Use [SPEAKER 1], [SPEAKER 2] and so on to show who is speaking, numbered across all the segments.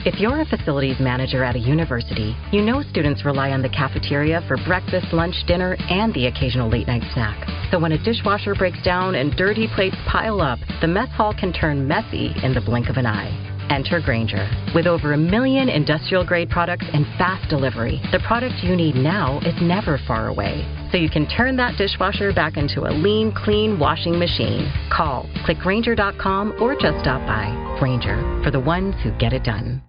[SPEAKER 1] If you're a facilities manager at a university, you know students rely on the cafeteria for breakfast, lunch, dinner, and the occasional late-night snack. So when a dishwasher breaks down and dirty plates pile up, the mess hall can turn messy in the blink of an eye. Enter Grainger. With over 1 million industrial-grade products and fast delivery, the product you need now is never far away. So you can turn that dishwasher back into a lean, clean washing machine. Call, click Grainger.com, or just stop by. Grainger, for the ones who get it done.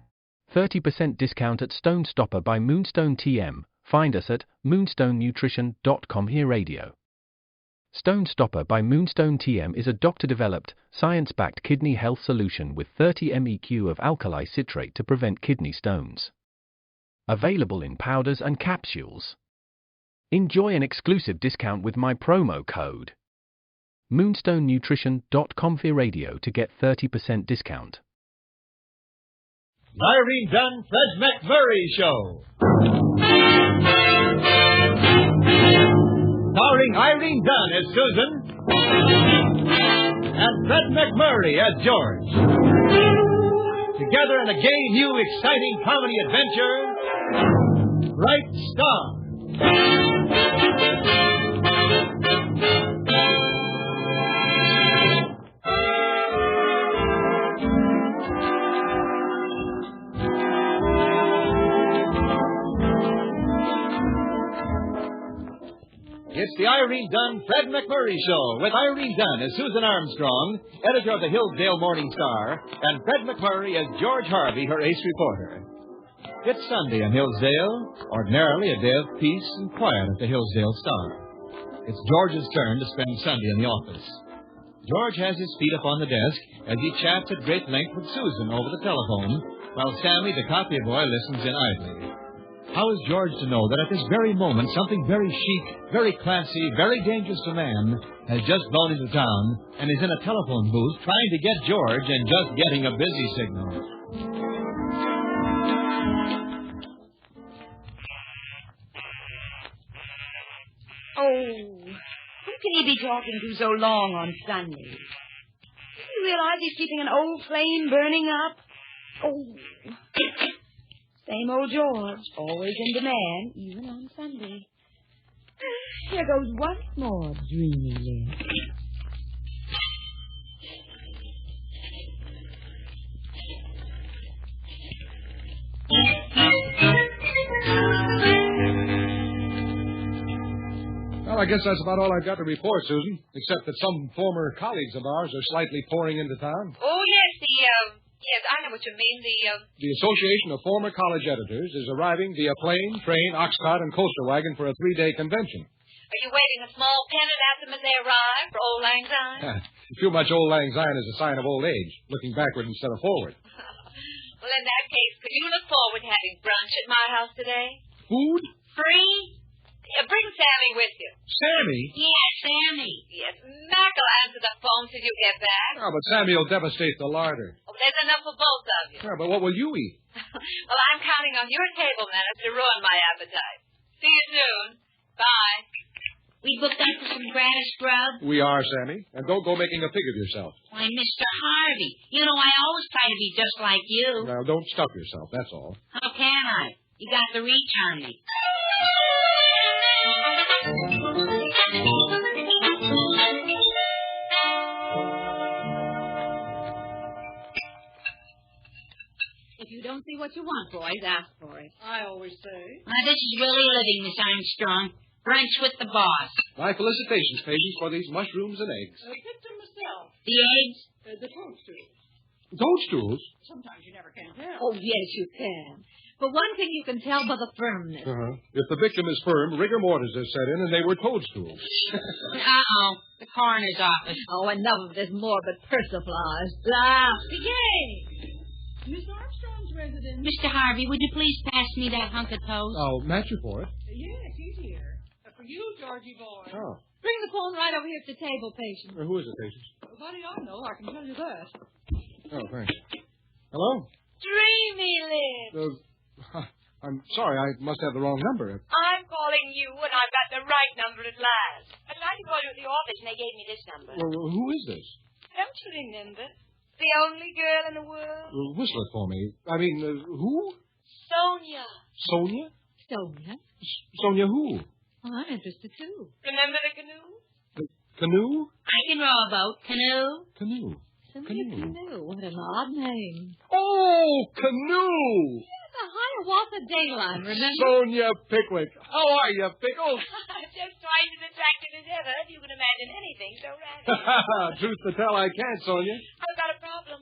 [SPEAKER 2] 30% discount at Stone Stopper by Moonstone TM. Find us at moonstonenutrition.com. Here Radio. Stone Stopper by Moonstone TM is a doctor-developed, science-backed kidney health solution with 30 MEq of alkali citrate to prevent kidney stones. Available in powders and capsules. Enjoy an exclusive discount with my promo code moonstonenutrition.com. Here Radio to get 30% discount.
[SPEAKER 3] Irene Dunne-Fred MacMurray Show. Starring Irene Dunne as Susan and Fred MacMurray as George. Together in a gay, new, exciting comedy adventure, Bright Star. It's the Irene Dunne-Fred MacMurray Show with Irene Dunne as Susan Armstrong, editor of the Hillsdale Morning Star, and Fred MacMurray as George Harvey, her ace reporter. It's Sunday in Hillsdale, ordinarily a day of peace and quiet at the Hillsdale Star. It's George's turn to spend Sunday in the office. George has his feet up on the desk as he chats at great length with Susan over the telephone, while Sammy, the copy boy, listens in idly. How is George to know that at this very moment something very chic, very classy, very dangerous to man has just blown into town and is in a telephone booth trying to get George and just getting a busy signal?
[SPEAKER 4] Oh, who can he be talking to so long on Sunday? Does he realize he's keeping an old flame burning up? Oh... Same old George, always in demand, even on Sunday. Here goes once more, dreamy lips.
[SPEAKER 5] Well, I guess that's about all I've got to report, Susan, except that some former colleagues of ours are slightly pouring into town.
[SPEAKER 6] Oh, yes, Yes, I know what you mean.
[SPEAKER 5] The Association of Former College Editors is arriving via plane, train, oxcart, and coaster wagon for a 3-day convention.
[SPEAKER 6] Are you waving a small pennant at them as they arrive for old lang syne?
[SPEAKER 5] Too much old lang syne is a sign of old age, looking backward instead of forward.
[SPEAKER 6] Well, in that case, could you look forward to having brunch at my house today?
[SPEAKER 5] Food?
[SPEAKER 6] Free? Bring Sammy with you.
[SPEAKER 5] Sammy?
[SPEAKER 6] Yes, Sammy. Yes, Mac will answer the phone till you get back.
[SPEAKER 5] Oh, but Sammy will devastate the larder.
[SPEAKER 6] Oh, there's enough for both of you.
[SPEAKER 5] Yeah, but what will you eat?
[SPEAKER 6] Well, I'm counting on your table manners to ruin my appetite. See you soon. Bye.
[SPEAKER 7] We booked up for some gratis grub?
[SPEAKER 5] We are, Sammy. And don't go making a pig of yourself.
[SPEAKER 7] Why, Mr. Harvey, you know I always try to be just like you.
[SPEAKER 5] Now, don't stuff yourself, that's all.
[SPEAKER 7] How can I? You got the reach on me.
[SPEAKER 8] If you don't see what you want, boys, ask for it. I always say.
[SPEAKER 7] This is really living, Miss Armstrong. Brunch with the boss.
[SPEAKER 5] My felicitations, Patience, for these mushrooms and eggs.
[SPEAKER 8] Picked them myself.
[SPEAKER 7] The eggs?
[SPEAKER 8] The toadstools.
[SPEAKER 5] Toadstools?
[SPEAKER 8] Sometimes you never can tell.
[SPEAKER 9] Oh, yes, you can. But one thing you can tell by the firmness.
[SPEAKER 5] If the victim is firm, rigor mortis is set in, and they were toadstools.
[SPEAKER 7] The coroner's office.
[SPEAKER 9] Oh, enough of this morbid persiflage.
[SPEAKER 8] Yay! Miss Armstrong's residence.
[SPEAKER 7] Mr. Harvey, would you please pass me that hunk of toast?
[SPEAKER 5] I'll match you for it.
[SPEAKER 8] Yes, he's here. For you, Georgie boy.
[SPEAKER 5] Oh.
[SPEAKER 9] Bring the phone right over here to the table, Patience.
[SPEAKER 5] Who is it, Patience?
[SPEAKER 8] How do I know? I can tell you that.
[SPEAKER 5] Oh, thanks. Hello?
[SPEAKER 6] Dreamy lips.
[SPEAKER 5] I'm sorry, I must have the wrong number.
[SPEAKER 6] I'm calling you, and I've got the right number at last. I tried to call you at the office, and they gave me this number.
[SPEAKER 5] Well, who is this?
[SPEAKER 6] Don't you remember?
[SPEAKER 4] The only girl in the world.
[SPEAKER 5] Whistle it for me. I mean, who?
[SPEAKER 4] Sonia.
[SPEAKER 5] Sonia?
[SPEAKER 9] Sonia?
[SPEAKER 5] Sonia who?
[SPEAKER 9] Oh, I'm interested, too.
[SPEAKER 4] Remember the canoe?
[SPEAKER 5] The canoe?
[SPEAKER 7] I can row a boat. Canoe.
[SPEAKER 5] Canoe.
[SPEAKER 9] Sonia Canoe. What an odd name.
[SPEAKER 5] Oh, Canoe!
[SPEAKER 9] The Hiawatha Dayline, remember?
[SPEAKER 5] Sonia Pickwick. How are you, Pickles?
[SPEAKER 4] Just twice as attractive as ever, if you can imagine anything so radical.
[SPEAKER 5] Truth to tell, I can't, Sonia.
[SPEAKER 4] I've got a problem.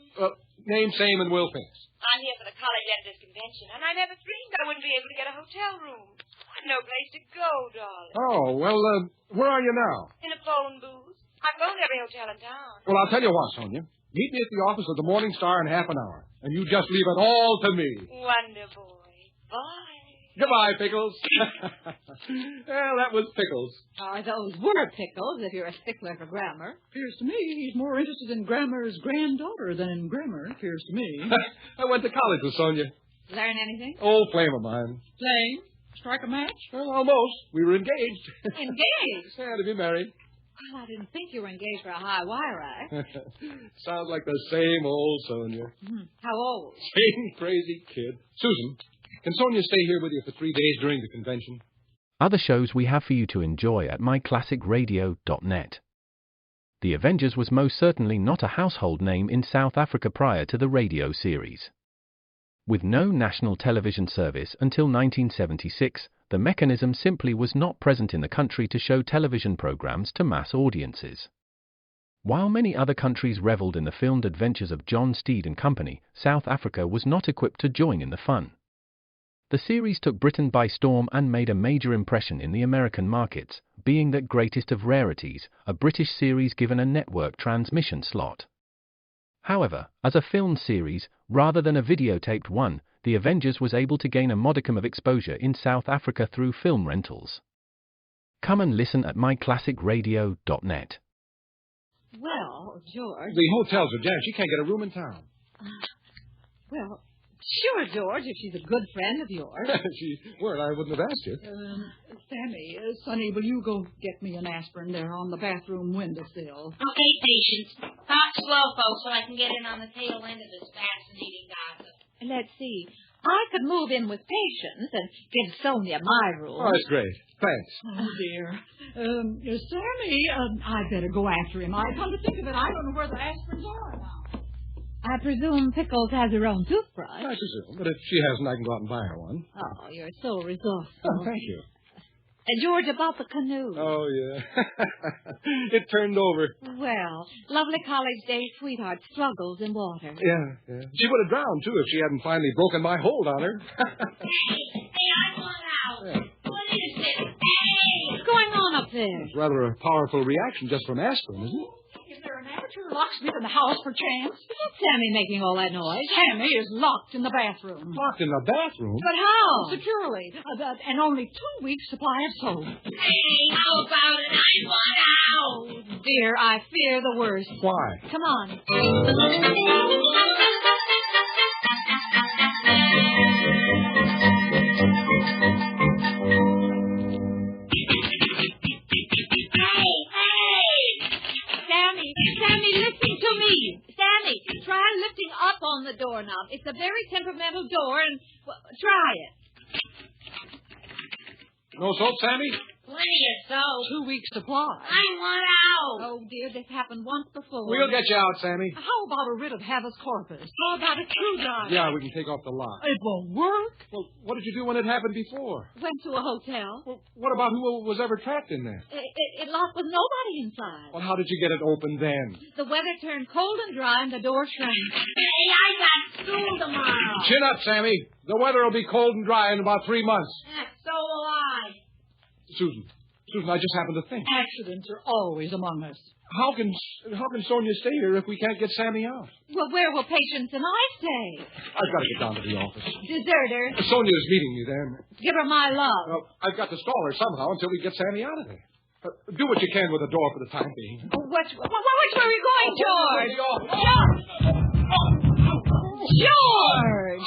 [SPEAKER 5] Name, same, and we'll fix.
[SPEAKER 4] I'm here for the college editors' convention, and I never dreamed I wouldn't be able to get a hotel room. I've no place to go, darling.
[SPEAKER 5] Oh, well, where are you now?
[SPEAKER 4] In a phone booth. I've phoned every hotel in town.
[SPEAKER 5] Well, I'll tell you what, Sonia. Meet me at the office of the Morning Star in half an hour, and you just leave it all to me.
[SPEAKER 4] Wonder boy. Bye.
[SPEAKER 5] Goodbye, Pickles. Well, that was Pickles.
[SPEAKER 9] Those were Pickles, if you're a stickler for grammar.
[SPEAKER 10] Appears to me he's more interested in Grammar's granddaughter than in grammar, appears to me.
[SPEAKER 5] I went to college with Sonia.
[SPEAKER 9] Learn anything?
[SPEAKER 5] Old flame of mine.
[SPEAKER 10] Playing? Strike a match?
[SPEAKER 5] Well, almost. We were engaged.
[SPEAKER 9] Engaged?
[SPEAKER 5] Yeah, to be married.
[SPEAKER 9] Well, I didn't think you were engaged for a high wire act.
[SPEAKER 5] Sounds like the same old Sonia.
[SPEAKER 9] How old?
[SPEAKER 5] Same crazy kid. Susan, can Sonia stay here with you for 3 days during the convention?
[SPEAKER 2] Other shows we have for you to enjoy at myclassicradio.net. The Avengers was most certainly not a household name in South Africa prior to the radio series. With no national television service until 1976, the mechanism simply was not present in the country to show television programs to mass audiences. While many other countries reveled in the filmed adventures of John Steed and Company, South Africa was not equipped to join in the fun. The series took Britain by storm and made a major impression in the American markets, being that greatest of rarities, a British series given a network transmission slot. However, as a film series, rather than a videotaped one, The Avengers was able to gain a modicum of exposure in South Africa through film rentals. Come and listen at myclassicradio.net.
[SPEAKER 9] Well, George...
[SPEAKER 5] The hotels are jammed. She can't get a room in town.
[SPEAKER 9] Well, sure, George, if she's a good friend of yours.
[SPEAKER 5] If she weren't, I wouldn't have asked you.
[SPEAKER 10] Sammy, Sonny, will you go get me an aspirin there on the bathroom windowsill?
[SPEAKER 7] Okay, patience. Talk slow, folks, so I can get in on the tail end of this fascinating gossip.
[SPEAKER 9] Let's see. I could move in with Patience and give Sonia my room.
[SPEAKER 5] Oh, that's great. Thanks.
[SPEAKER 10] Oh, dear. Sammy, I'd better go after him. I come to think of it, I don't know where the aspirins are now.
[SPEAKER 9] I presume Pickles has her own toothbrush.
[SPEAKER 5] I presume, but if she hasn't, I can go out and buy her one.
[SPEAKER 9] Oh, you're so resourceful.
[SPEAKER 5] Oh, thank you.
[SPEAKER 9] George, about the canoe.
[SPEAKER 5] Oh, yeah. It turned over.
[SPEAKER 9] Well, lovely college day sweetheart struggles in water.
[SPEAKER 5] Yeah. She would have drowned, too, if she hadn't finally broken my hold on her.
[SPEAKER 7] Hey, I want out.
[SPEAKER 5] Yeah.
[SPEAKER 7] What is it? Hey!
[SPEAKER 9] What's going on up there?
[SPEAKER 5] It's rather a powerful reaction just from aspirin, isn't it?
[SPEAKER 10] Is there an amateur locksmith in the house, perchance?
[SPEAKER 9] What's Sammy making all that noise?
[SPEAKER 10] Sammy is locked in the bathroom.
[SPEAKER 5] Locked in the bathroom?
[SPEAKER 9] But how?
[SPEAKER 10] Securely. And only 2 weeks' supply of soap.
[SPEAKER 7] Hey, how about it? I want out.
[SPEAKER 9] Dear, I fear the worst.
[SPEAKER 5] Why?
[SPEAKER 9] Come on. Sammy, listen to me. Sammy, try lifting up on the doorknob. It's a very temperamental door, and try it.
[SPEAKER 5] No soap, Sammy?
[SPEAKER 7] Plenty of soap.
[SPEAKER 10] 2 weeks' supply.
[SPEAKER 7] I want out.
[SPEAKER 9] Oh, dear, this happened once before.
[SPEAKER 5] We'll get you out, Sammy.
[SPEAKER 10] How about a writ of habeas corpus?
[SPEAKER 9] How about a screwdriver?
[SPEAKER 5] Yeah, we can take off the lock.
[SPEAKER 10] It won't work.
[SPEAKER 5] Well, what did you do when it happened before?
[SPEAKER 9] Went to a hotel.
[SPEAKER 5] Well, what about who was ever trapped in there?
[SPEAKER 9] It locked with nobody inside.
[SPEAKER 5] Well, how did you get it open then?
[SPEAKER 9] The weather turned cold and dry, and the door shrank.
[SPEAKER 7] Hey, I got school tomorrow.
[SPEAKER 5] Chin up, Sammy. The weather will be cold and dry in about 3 months.
[SPEAKER 7] So will I.
[SPEAKER 5] Susan, I just happened to think.
[SPEAKER 10] Accidents are always among us.
[SPEAKER 5] How can Sonia stay here if we can't get Sammy out?
[SPEAKER 9] Well, where will Patience and I stay?
[SPEAKER 5] I've got to get down to the office.
[SPEAKER 9] Deserter.
[SPEAKER 5] Sonia's meeting me then.
[SPEAKER 9] Give her my love.
[SPEAKER 5] Well, I've got to stall her somehow until we get Sammy out of there. Do what you can with the door for the time being.
[SPEAKER 9] Which way are we going, George?
[SPEAKER 5] George!
[SPEAKER 9] George!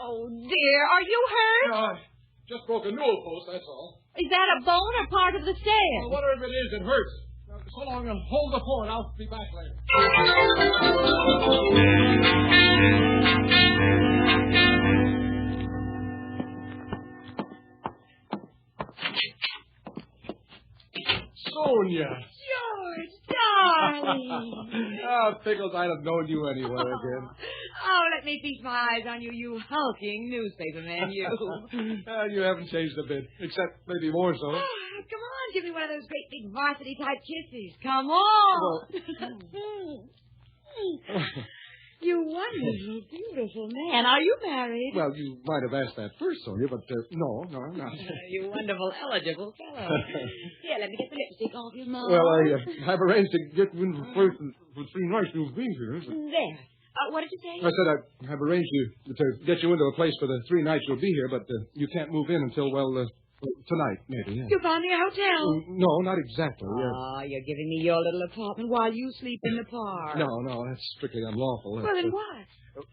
[SPEAKER 9] Oh, dear. Are you hurt?
[SPEAKER 5] No, I just broke a newel post, that's all.
[SPEAKER 9] Is that a bone or part of the stairs?
[SPEAKER 5] Well, whatever it is, it hurts. Now, So long and hold the fort. I'll be back later. Sonia.
[SPEAKER 4] George, darling.
[SPEAKER 5] Pickles, I'd have known you anywhere again.
[SPEAKER 4] Oh, let me feast my eyes on you, you hulking newspaper man, you.
[SPEAKER 5] You haven't changed a bit, except maybe more so.
[SPEAKER 4] Oh, come on, give me one of those great big varsity-type kisses. Come on. You wonderful, beautiful man. Are you married?
[SPEAKER 5] Well, you might have asked that first, Sonia, but no, I'm not.
[SPEAKER 4] You wonderful, eligible fellow. Here, let me get the lipstick off your mouth.
[SPEAKER 5] Well, I've arranged to get you in for 3 nights you'll be here.
[SPEAKER 4] There. What did you say?
[SPEAKER 5] I said I've arranged to get you into a place for the 3 nights you'll be here, but you can't move in until, tonight, maybe. Yeah.
[SPEAKER 4] You found me a hotel?
[SPEAKER 5] No, not exactly.
[SPEAKER 4] Oh, you're giving me your little apartment while you sleep in the park.
[SPEAKER 5] No, that's strictly unlawful.
[SPEAKER 4] Well, then what?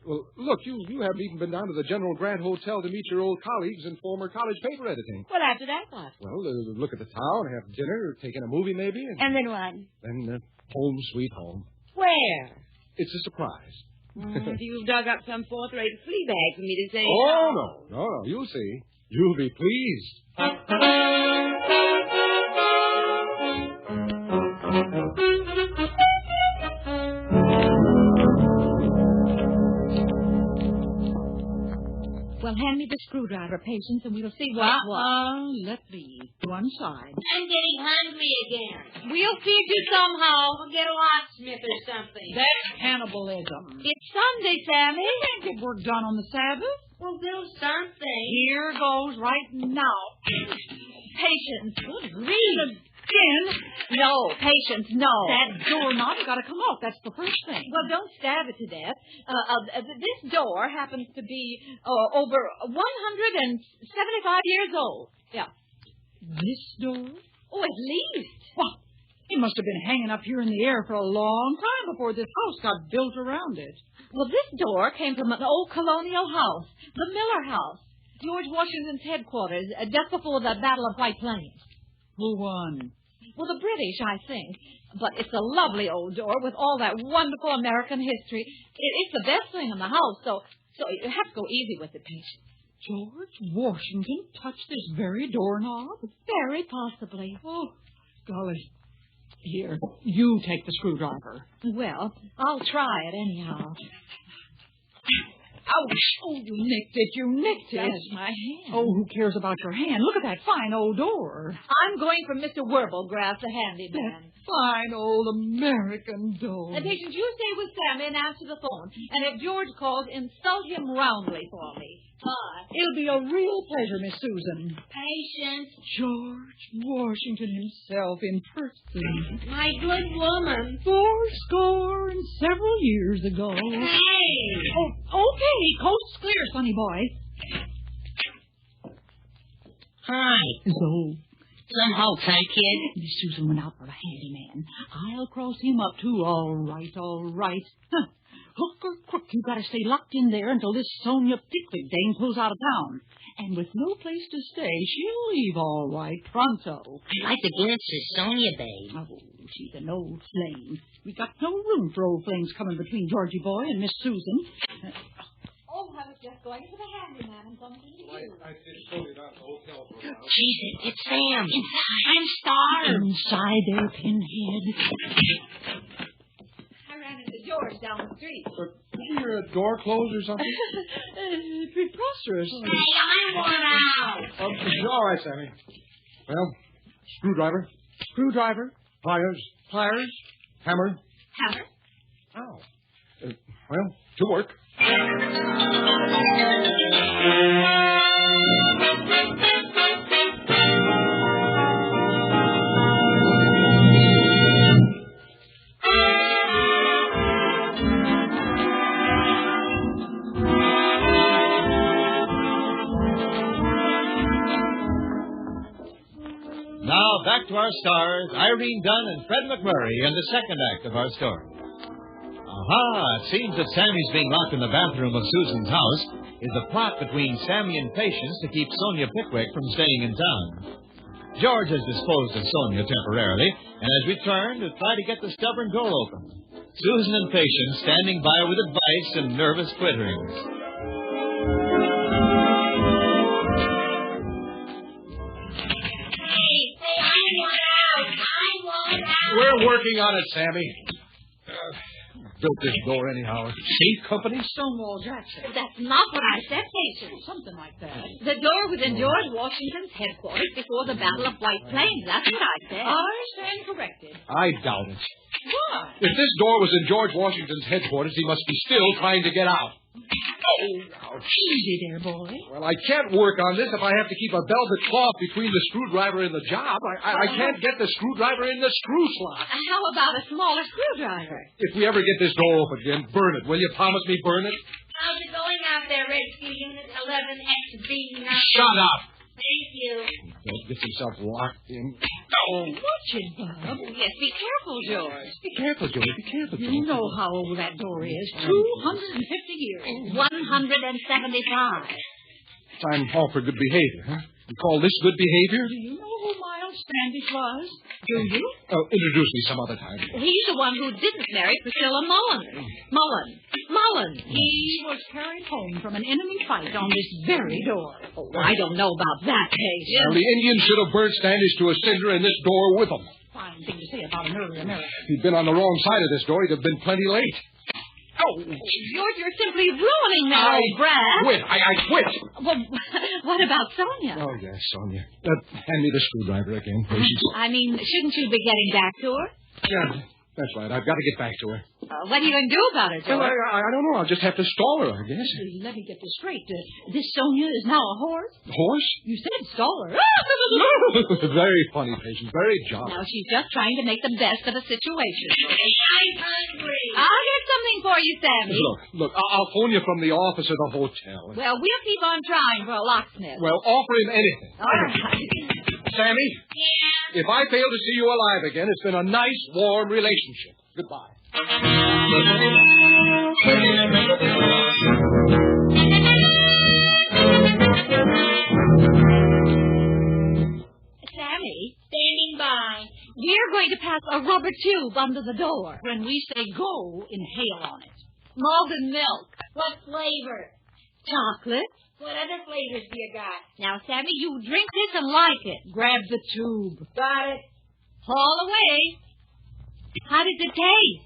[SPEAKER 5] Well, look, you haven't even been down to the General Grant Hotel to meet your old colleagues in former college paper editing.
[SPEAKER 4] Well, after that, what?
[SPEAKER 5] Well, look at the town, have dinner, take in a movie maybe.
[SPEAKER 4] And then what?
[SPEAKER 5] Then home sweet home.
[SPEAKER 4] Where?
[SPEAKER 5] It's a surprise.
[SPEAKER 4] You've dug up some fourth-rate flea bag for me to say.
[SPEAKER 5] Oh, no. You'll see. You'll be pleased.
[SPEAKER 10] Well, hand me the screwdriver, Patience, and we'll see what. Let me. One side.
[SPEAKER 7] I'm getting hungry again.
[SPEAKER 9] We'll feed you somehow.
[SPEAKER 7] I'll get a locksmith or something.
[SPEAKER 10] That's cannibalism.
[SPEAKER 9] It's Sunday, Sammy.
[SPEAKER 10] You can't get work done on the Sabbath.
[SPEAKER 7] Well, do something.
[SPEAKER 10] Here goes right now.
[SPEAKER 9] Patience. Good grief.
[SPEAKER 10] Again?
[SPEAKER 9] No, Patience, no.
[SPEAKER 10] That doorknob's got to come off. That's the first thing.
[SPEAKER 9] Well, don't stab it to death. This door happens to be over 175 years old. Yeah.
[SPEAKER 10] This door?
[SPEAKER 9] Oh, at least.
[SPEAKER 10] Well, it must have been hanging up here in the air for a long time before this house got built around it.
[SPEAKER 9] Well, this door came from an old colonial house, the Miller House, George Washington's headquarters, just before the Battle of White Plains.
[SPEAKER 10] Who won?
[SPEAKER 9] Well, the British, I think. But it's a lovely old door with all that wonderful American history. It's the best thing in the house, so you have to go easy with it, Patience.
[SPEAKER 10] George Washington touched this very doorknob?
[SPEAKER 9] Very possibly.
[SPEAKER 10] Oh, golly. Here, you take the screwdriver.
[SPEAKER 9] Well, I'll try it anyhow.
[SPEAKER 10] Ouch! Oh, you nicked it.
[SPEAKER 9] That's my hand.
[SPEAKER 10] Oh, who cares about your hand? Look at that fine old door.
[SPEAKER 9] I'm going for Mr. Wirbelgrass, the handyman.
[SPEAKER 10] That fine old American door.
[SPEAKER 9] And Patience, you stay with Sammy and answer the phone. And if George calls, insult him roundly for me.
[SPEAKER 10] It'll be a real pleasure, Miss Susan.
[SPEAKER 7] Patience.
[SPEAKER 10] George Washington himself in person.
[SPEAKER 7] My good woman.
[SPEAKER 10] 70 years ago.
[SPEAKER 7] Hey!
[SPEAKER 10] Oh, okay. Coast's clear, sonny boy.
[SPEAKER 7] Hi.
[SPEAKER 10] So,
[SPEAKER 7] Some hope, huh, kid?
[SPEAKER 10] Miss Susan went out for a handyman. I'll cross him up, too. All right. Huh. Hook or crook, you gotta stay locked in there until this Sonia Pickwick dame pulls out of town. And with no place to stay, she'll leave all right, pronto.
[SPEAKER 7] I'd like to glimpse of Sonia, babe.
[SPEAKER 10] Oh, she's an old flame. We got no room for old flames coming between Georgie boy and Miss Susan.
[SPEAKER 9] Oh, I was just going to the handyman and something to you.
[SPEAKER 5] I did Sonia down at the hotel for a while.
[SPEAKER 7] Jesus, it's Sam. I'm starved.
[SPEAKER 10] Inside there, Pinhead.
[SPEAKER 9] I ran into George down the street.
[SPEAKER 5] Did your door closed or something?
[SPEAKER 10] Preposterous.
[SPEAKER 7] Hey, I want out.
[SPEAKER 5] All right, Sammy. Well, screwdriver, pliers, hammer.
[SPEAKER 9] Hammer?
[SPEAKER 5] Oh. Well, to work.
[SPEAKER 3] Now, back to our stars, Irene Dunne and Fred MacMurray in the second act of our story. Aha! It seems that Sammy's being locked in the bathroom of Susan's house is a plot between Sammy and Patience to keep Sonia Pickwick from staying in town. George has disposed of Sonia temporarily, and as we turn to try to get the stubborn door open, Susan and Patience standing by with advice and nervous twitterings.
[SPEAKER 5] We're working on it, Sammy. Built this door anyhow. Safe company?
[SPEAKER 10] Stonewall Jackson.
[SPEAKER 9] That's not what I said, Patience.
[SPEAKER 10] Something like that.
[SPEAKER 9] The door was in George Washington's headquarters before the Battle of White Plains. That's what I said.
[SPEAKER 10] I stand corrected.
[SPEAKER 5] I doubt it.
[SPEAKER 10] Why?
[SPEAKER 5] If this door was in George Washington's headquarters, he must be still trying to get out.
[SPEAKER 10] Oh, easy there, boy.
[SPEAKER 5] Well, I can't work on this if I have to keep a velvet cloth between the screwdriver and the job. I can't get the screwdriver in the screw slot.
[SPEAKER 9] How about a smaller screwdriver?
[SPEAKER 5] If we ever get this door open again, burn it. Will you promise me burn it?
[SPEAKER 7] How's it going out there, Rescue Unit 11XB9?
[SPEAKER 5] Shut up.
[SPEAKER 7] Thank you.
[SPEAKER 5] Don't get yourself locked in.
[SPEAKER 10] Oh, watch it, Bob.
[SPEAKER 9] Yes, be careful, George.
[SPEAKER 5] Be careful, Joey. Be careful, Joey.
[SPEAKER 10] You know how old that door is. 250 years.
[SPEAKER 9] 175.
[SPEAKER 5] Time all for good behavior, huh? You call this good behavior?
[SPEAKER 10] Do you know who Miles Standish was? Do you?
[SPEAKER 5] Oh, introduce me some other time.
[SPEAKER 9] He's the one who didn't marry Priscilla Mullen. Mullen.
[SPEAKER 10] He was carried home from an enemy fight on this very door.
[SPEAKER 9] Oh, I don't know about that, Patience.
[SPEAKER 5] Well, the Indians should have burnt Standish to a cinder and this door with them.
[SPEAKER 10] Fine thing to say about an early American.
[SPEAKER 5] If he'd been on the wrong side of this door, he'd have been plenty late. Oh,
[SPEAKER 9] George, you're simply ruining that old brat.
[SPEAKER 5] Quit. I quit.
[SPEAKER 9] Well, what about Sonia?
[SPEAKER 5] Oh, yes, Sonia. Hand me the screwdriver again, Patience.
[SPEAKER 9] I mean, shouldn't you be getting back to her?
[SPEAKER 5] Yeah, that's right. I've got to get back to her.
[SPEAKER 9] What are you going to do about it, George?
[SPEAKER 5] Well, I don't know. I'll just have to stall her, I guess.
[SPEAKER 10] Let me get this straight. This Sonia is now a horse?
[SPEAKER 5] Horse?
[SPEAKER 10] You said stall her.
[SPEAKER 5] Very funny, Patience. Very jolly.
[SPEAKER 9] Now, she's just trying to make the best of a situation.
[SPEAKER 7] I'm hungry.
[SPEAKER 9] I'll get something for you, Sammy.
[SPEAKER 5] Look, I'll phone you from the office of the hotel.
[SPEAKER 9] Well, we'll keep on trying for a locksmith.
[SPEAKER 5] Well, offer him anything.
[SPEAKER 9] All right.
[SPEAKER 5] Sammy?
[SPEAKER 7] Yeah?
[SPEAKER 5] If I fail to see you alive again, it's been a nice, warm relationship. Goodbye.
[SPEAKER 9] Sammy,
[SPEAKER 7] Standing by.
[SPEAKER 9] we're going to pass a rubber tube under the door.
[SPEAKER 10] When we say go, inhale on it.
[SPEAKER 9] Malted milk.
[SPEAKER 7] What flavor?
[SPEAKER 9] Chocolate.
[SPEAKER 7] What other flavors do you got?
[SPEAKER 9] Now, Sammy, you drink this and like it.
[SPEAKER 10] Grab the tube.
[SPEAKER 7] Got it.
[SPEAKER 9] Haul away. How does it taste?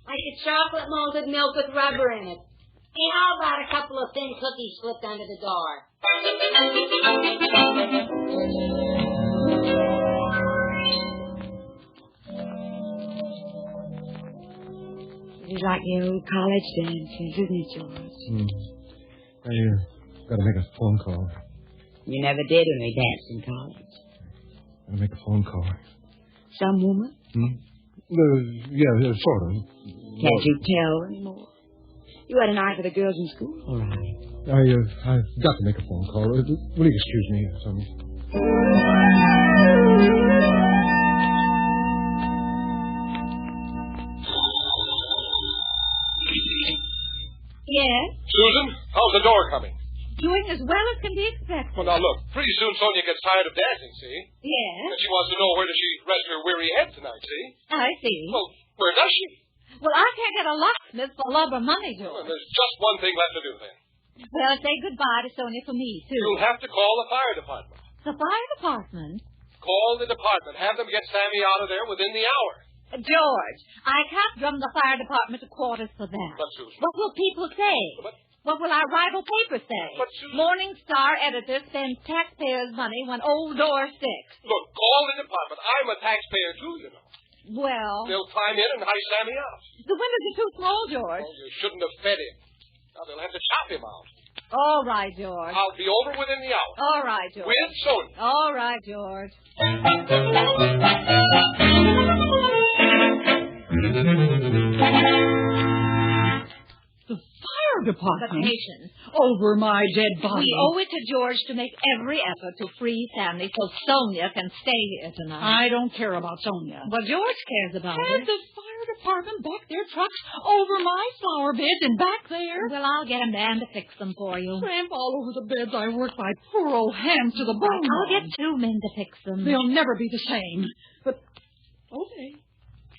[SPEAKER 7] Like a chocolate malted milk with rubber in it. Hey, how about a couple of thin cookies slipped under the door?
[SPEAKER 4] It's like the old college dances, isn't it, George?
[SPEAKER 5] I gotta make a phone call.
[SPEAKER 4] You never did when we danced in college.
[SPEAKER 5] Gotta make a phone call.
[SPEAKER 4] Some woman?
[SPEAKER 5] Yeah, sort of.
[SPEAKER 4] Can't you tell anymore? You had an eye for the girls in school, all right.
[SPEAKER 5] I've got to make a phone call. Will you excuse me, Sonia?
[SPEAKER 9] Yes?
[SPEAKER 5] Susan, how's the door coming?
[SPEAKER 9] Doing as well as can be expected.
[SPEAKER 5] Well, now, look, pretty soon Sonia gets tired of dancing, see?
[SPEAKER 9] Yes?
[SPEAKER 5] And she wants to know where does she rest her weary head tonight, see?
[SPEAKER 9] I see.
[SPEAKER 5] Well, where does she?
[SPEAKER 9] Well, I can't get a locksmith for love or money,
[SPEAKER 5] Well,
[SPEAKER 9] George.
[SPEAKER 5] there's just one thing left to do, then.
[SPEAKER 9] Well, say goodbye to Sonia for me, too.
[SPEAKER 5] You'll have to call the fire department.
[SPEAKER 9] The fire department?
[SPEAKER 5] Call the department. Have them get Sammy out of there within the hour.
[SPEAKER 9] George, I can't drum the fire department to quarters for that.
[SPEAKER 5] But, Susan.
[SPEAKER 9] What will people say?
[SPEAKER 5] But-
[SPEAKER 9] What will our rival paper say?
[SPEAKER 5] But, Susan.
[SPEAKER 9] Morning Star editor spends taxpayers' money when old door sticks.
[SPEAKER 5] Look, call the department. I'm a taxpayer, too, you know.
[SPEAKER 9] Well,
[SPEAKER 5] They'll climb in and hide Sammy out.
[SPEAKER 9] the windows are too small, George.
[SPEAKER 5] Oh, you shouldn't have fed him. Now they'll have to chop him out.
[SPEAKER 9] All right, George.
[SPEAKER 5] I'll be over within the hour.
[SPEAKER 9] All right, George.
[SPEAKER 5] With Sonia.
[SPEAKER 9] All right, George.
[SPEAKER 10] The fire department?
[SPEAKER 9] But patience.
[SPEAKER 10] over my dead body.
[SPEAKER 9] We owe it to George to make every effort to free Sandy so Sonia can stay here tonight.
[SPEAKER 10] I don't care about Sonia.
[SPEAKER 9] Well, George cares about
[SPEAKER 10] Had
[SPEAKER 9] her.
[SPEAKER 10] the fire department back their trucks over my flower beds and back there.
[SPEAKER 9] Well, I'll get a man to fix them for you.
[SPEAKER 10] Tramp all over the beds I worked my poor old hands to the bone.
[SPEAKER 9] I'll get 2 men to fix them.
[SPEAKER 10] They'll never be the same. But, okay.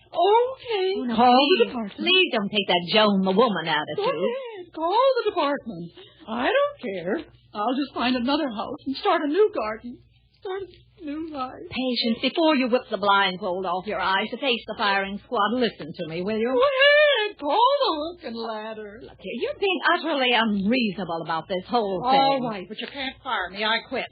[SPEAKER 10] Okay,
[SPEAKER 9] Oh, no,
[SPEAKER 10] call
[SPEAKER 9] please,
[SPEAKER 10] the department.
[SPEAKER 9] Please don't take that Joan the woman
[SPEAKER 10] Go
[SPEAKER 9] attitude.
[SPEAKER 10] ahead, call the department. I don't care. I'll just find another house and start a new garden. Start a new life.
[SPEAKER 9] Patience, before you whip the blindfold off your eyes to face the firing squad, listen to me, will you?
[SPEAKER 10] Go ahead, call the hook and ladder.
[SPEAKER 9] Look here, you're being utterly unreasonable about this whole thing.
[SPEAKER 10] All right, but you can't fire me. I quit.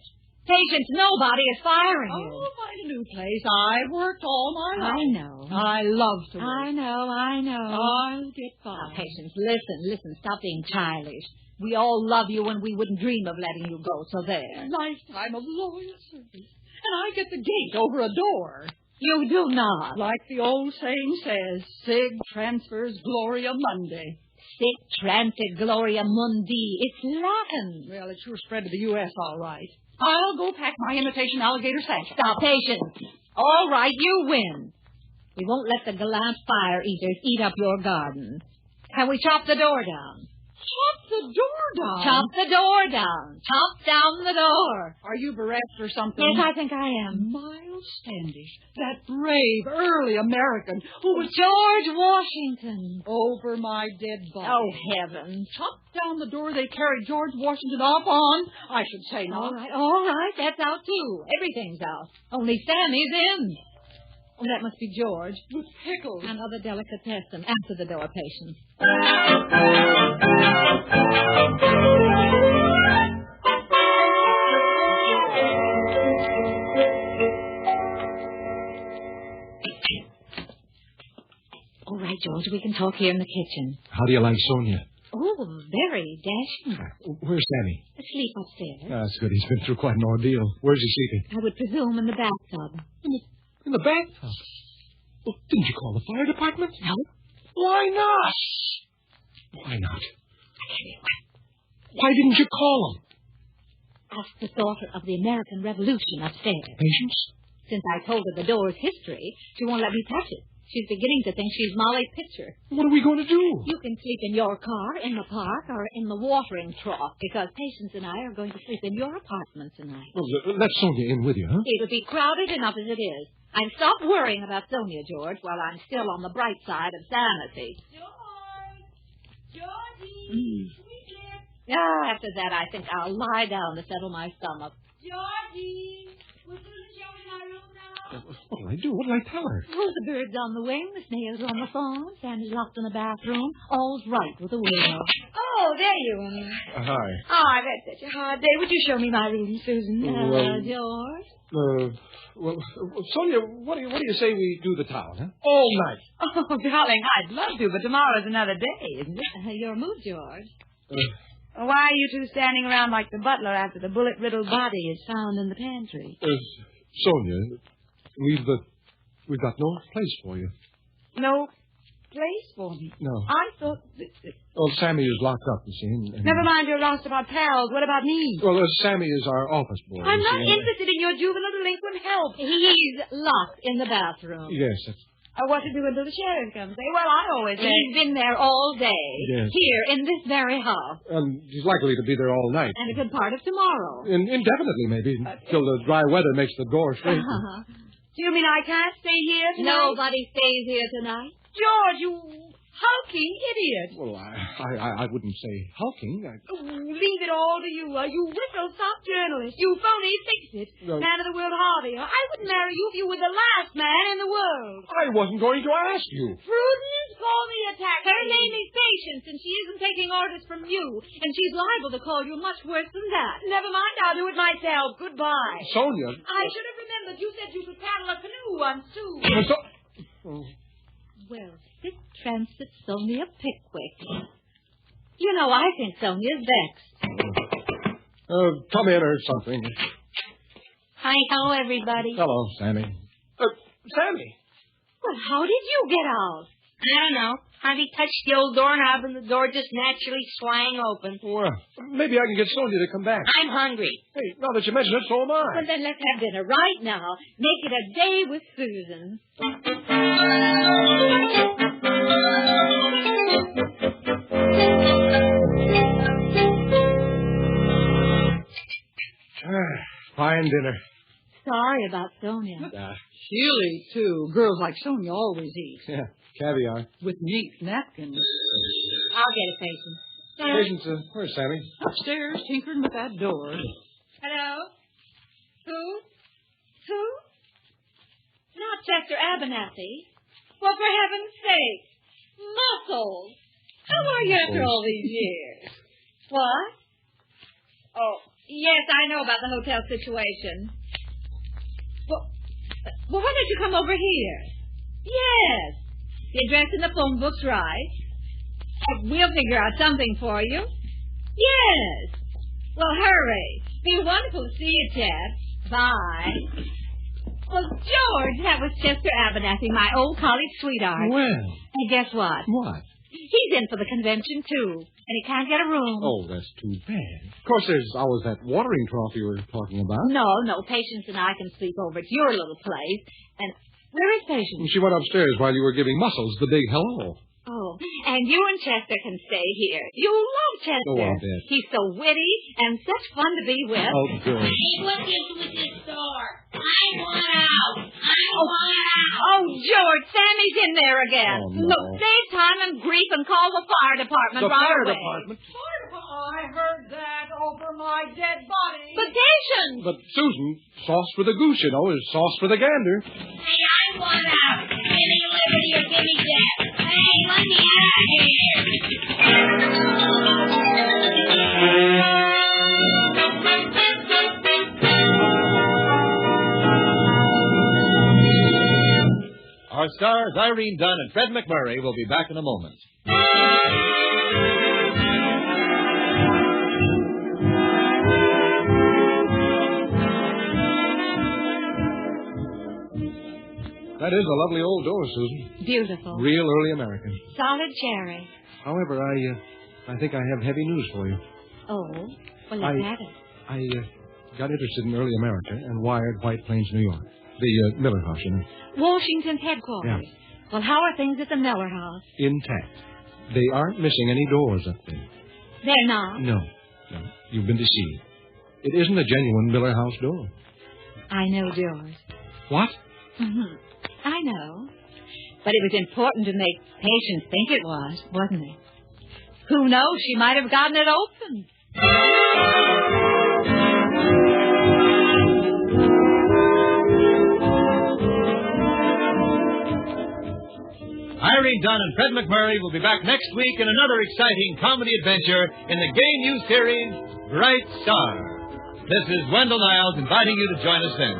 [SPEAKER 9] Patience, nobody is firing you.
[SPEAKER 10] I'll find a new place. I've worked all my life.
[SPEAKER 9] I know.
[SPEAKER 10] I love to work.
[SPEAKER 9] I know.
[SPEAKER 10] I'll get by.
[SPEAKER 9] Now, Patience, listen, stop being childish. We all love you and we wouldn't dream of letting you go, so there.
[SPEAKER 10] Lifetime of loyal service. And I get the gate over a door.
[SPEAKER 9] You do not.
[SPEAKER 10] Like the old saying says, Sig transfers Gloria Mundi.
[SPEAKER 9] Sic transit gloria mundi. It's Latin.
[SPEAKER 10] Well, it sure spread to the U.S. all right. I'll go pack my imitation alligator sash.
[SPEAKER 9] Stop, Patience. All right, you win. We won't let the gallant fire eaters eat up your garden. Can we chop the door down?
[SPEAKER 10] Chop the door down.
[SPEAKER 9] Chop the door down. Chop down the door.
[SPEAKER 10] Are you bereft or something?
[SPEAKER 9] Yes, I think I am.
[SPEAKER 10] Miles Standish, that brave early American who was
[SPEAKER 9] George Washington.
[SPEAKER 10] over my dead body.
[SPEAKER 9] Oh, heavens.
[SPEAKER 10] Chop down the door they carried George Washington off on. I should say not.
[SPEAKER 9] All right, that's out too. Everything's out. Only Sammy's in. Oh, that must be George.
[SPEAKER 10] With pickles.
[SPEAKER 9] And other delicatessen. Answer the door, Patience. All right, George, we can talk here in the kitchen.
[SPEAKER 5] How do you like Sonia?
[SPEAKER 9] Oh, very dashing.
[SPEAKER 5] Where's Sammy?
[SPEAKER 9] Asleep upstairs.
[SPEAKER 5] That's good. He's been through quite an ordeal. Where's he sleeping?
[SPEAKER 9] I would presume in the bathtub.
[SPEAKER 5] In the bathtub. Well, didn't you call the fire department?
[SPEAKER 9] No.
[SPEAKER 5] Why not? Why not? Why didn't you call him?
[SPEAKER 9] Ask the daughter of the American Revolution upstairs.
[SPEAKER 5] Patience?
[SPEAKER 9] Since I told her the door's history, she won't let me touch it. She's beginning to think she's Molly Pitcher.
[SPEAKER 5] What are we going to do?
[SPEAKER 9] You can sleep in your car, in the park, or in the watering trough, because Patience and I are going to sleep in your apartment tonight.
[SPEAKER 5] Well, let Sonia in with you, huh?
[SPEAKER 9] It'll be crowded enough as it is. I've stopped worrying about Sonia, George, while I'm still on the bright side of sanity.
[SPEAKER 7] Georgie!
[SPEAKER 9] After that, I think I'll lie down to settle my stomach.
[SPEAKER 7] Georgie! We're through the show in our room now.
[SPEAKER 5] What'll I do? What'll I tell her?
[SPEAKER 9] Oh, the bird's on the wing, the snail's on the phone, Sandy's locked in the bathroom. All's right with the widow.
[SPEAKER 4] Oh, there you are.
[SPEAKER 5] Hi.
[SPEAKER 4] Oh, I've had such a hard day. Would you show me my room, Susan?
[SPEAKER 9] George?
[SPEAKER 5] Well, Sonia, what do you say we do the town, huh? All night.
[SPEAKER 4] Oh, darling, I'd love to, but tomorrow's another day, isn't it?
[SPEAKER 9] Your mood, George.
[SPEAKER 4] Why are you two standing around like the butler after the bullet-riddled body is found in the pantry?
[SPEAKER 5] Sonia, we've got no place for you.
[SPEAKER 4] No place for me?
[SPEAKER 5] No.
[SPEAKER 4] I thought...
[SPEAKER 5] Well, Sammy is locked up, you see. And
[SPEAKER 4] Never mind your lost about pals. What about me?
[SPEAKER 5] Well, Sammy is our office boy.
[SPEAKER 4] I'm
[SPEAKER 5] you
[SPEAKER 4] not
[SPEAKER 5] see.
[SPEAKER 4] interested in your juvenile delinquent help.
[SPEAKER 9] He's locked in the bathroom.
[SPEAKER 5] Yes, that's...
[SPEAKER 4] What to do until the sheriff comes? Well, I always say...
[SPEAKER 9] He's been there all day.
[SPEAKER 5] Yes.
[SPEAKER 9] Here, in this very house.
[SPEAKER 5] And he's likely to be there all night.
[SPEAKER 9] And a good part of tomorrow.
[SPEAKER 5] Indefinitely, maybe, till the dry weather makes the door straight.
[SPEAKER 4] Do you mean I can't stay here tonight?
[SPEAKER 9] Nobody stays here tonight.
[SPEAKER 4] George, you hulking idiot.
[SPEAKER 5] Well, I wouldn't say hulking.
[SPEAKER 4] Leave it all to you. You whistle-stop journalist. You phony fix-it.
[SPEAKER 5] No.
[SPEAKER 4] Man of the world Harvey. I wouldn't marry you if you were the last man in the world.
[SPEAKER 5] I wasn't going to ask you.
[SPEAKER 4] Prudence, call me a taxi.
[SPEAKER 9] Her name is Patience, and she isn't taking orders from you. And she's liable to call you much worse than that.
[SPEAKER 4] Never mind, I'll do it myself. Goodbye.
[SPEAKER 5] Sonia.
[SPEAKER 4] I should have remembered. You said you could paddle a canoe once, too.
[SPEAKER 9] Well, Sic transit Sonia Pickwick. You know, I think Sonia's vexed.
[SPEAKER 5] Come in or something.
[SPEAKER 9] Hi, hello, everybody.
[SPEAKER 5] Hello, Sammy. Sammy.
[SPEAKER 9] Well, how did you get out?
[SPEAKER 7] I don't know. Harvey touched the old doorknob and the door just naturally swang open.
[SPEAKER 5] Well, maybe I can get Sonia to come back.
[SPEAKER 7] I'm hungry.
[SPEAKER 5] Hey, now that you mention it, so am I.
[SPEAKER 9] Well, then let's have dinner right now. Make it a day with Susan.
[SPEAKER 5] Fine dinner.
[SPEAKER 9] Sorry about Sonia.
[SPEAKER 10] She'll eat, too. Girls like Sonia always eat.
[SPEAKER 5] Yeah, caviar.
[SPEAKER 10] With neat napkins.
[SPEAKER 7] I'll get it, Patience.
[SPEAKER 5] Patience, where's Sammy?
[SPEAKER 10] Upstairs, tinkering with that door.
[SPEAKER 9] Hello? Who? Not Chester Abernathy. Well, for heaven's sake. Muscles. How are you after all these years? What? Oh, yes, I know about the hotel situation. Well, why don't you come over here? Yes. The address in the phone book's right. We'll figure out something for you. Yes. Well, hurry. Be wonderful to see you, Chet. Bye. Well, George, that was Chester Abernathy, my old college sweetheart.
[SPEAKER 5] Well.
[SPEAKER 9] And guess what?
[SPEAKER 5] What?
[SPEAKER 9] He's in for the convention, too. And he can't get a room.
[SPEAKER 5] Oh, that's too bad. Of course, there's always that watering trough you were talking about.
[SPEAKER 9] No. Patience and I can sleep over at your little place. And where is Patience?
[SPEAKER 5] She went upstairs while you were giving Muscles the big hello.
[SPEAKER 9] Oh, and you and Chester can stay here. You'll love Chester.
[SPEAKER 5] Oh, I'll bet.
[SPEAKER 9] He's so witty and such fun to be with.
[SPEAKER 5] Oh, good.
[SPEAKER 7] Hey, what gives with this door? I want out. I want out.
[SPEAKER 9] Oh, George, Sammy's in there again.
[SPEAKER 5] Oh, no.
[SPEAKER 9] Look, save time and grief and call the fire department
[SPEAKER 5] The
[SPEAKER 9] right
[SPEAKER 5] fire
[SPEAKER 9] away.
[SPEAKER 5] department?
[SPEAKER 10] I heard that over my dead body.
[SPEAKER 9] But Patience!
[SPEAKER 5] But, Susan, sauce for the goose, you know, is sauce for the gander.
[SPEAKER 7] Hey, I want out. Give me liberty or give me death. Hey, let me out of here.
[SPEAKER 3] Our stars, Irene Dunne and Fred MacMurray, will be back in a moment.
[SPEAKER 5] That is a lovely old door, Susan.
[SPEAKER 9] Beautiful.
[SPEAKER 5] Real early American.
[SPEAKER 9] Solid cherry.
[SPEAKER 5] However, I think I have heavy news for you.
[SPEAKER 9] Oh, well, let's have it.
[SPEAKER 5] I got interested in early America and wired White Plains, New York. The Miller House, you know.
[SPEAKER 9] Washington's headquarters.
[SPEAKER 5] Yeah.
[SPEAKER 9] Well, how are things at the Miller House?
[SPEAKER 5] Intact. They aren't missing any doors up there.
[SPEAKER 9] They're not?
[SPEAKER 5] No. You've been deceived. It isn't a genuine Miller House door.
[SPEAKER 9] I know yours.
[SPEAKER 5] What?
[SPEAKER 9] Mm-hmm. I know. But it was important to make Patience think it was, wasn't it? Who knows? She might have gotten it open.
[SPEAKER 3] Irene Dunne and Fred MacMurray will be back next week in another exciting comedy adventure in the gay new series, Bright Star. This is Wendell Niles inviting you to join us then.